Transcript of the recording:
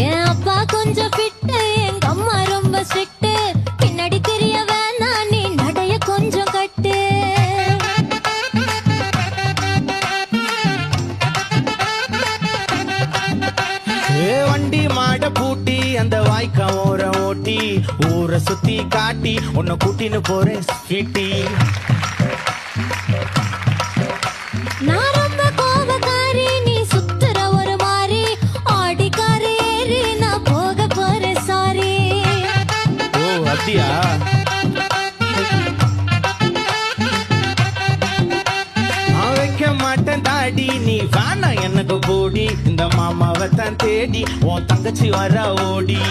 என் அப்பா கொஞ்சம் ஃபிட்டு, எங்க அம்மா ரொம்ப ஸ்ட்ரிக்ட். பின்னாடி தெரிய வேணாம், நீ நடைய கொஞ்சம் கட்டு. வண்டி மாட பூட்டி அந்த வாய்க்கா ஓர ஓட்டி ஊரை சுத்தி காட்டி உன்னை கூட்டின்னு போறேன் ஸ்வீட்டி. நான் ரொம்ப கோபக்காரி, நீ சுத்துற ஒரு மாதிரி. ஆடிக்கார ஏறி நான் போக போறேன் சாரி. ஓ அப்படியா? நான் வைக்க மாட்டேன் தாடி, நீ வேணா எனக்கு போடி. இந்த மாமாவை தான் தேடி உன் தங்கச்சி வர ஓடி.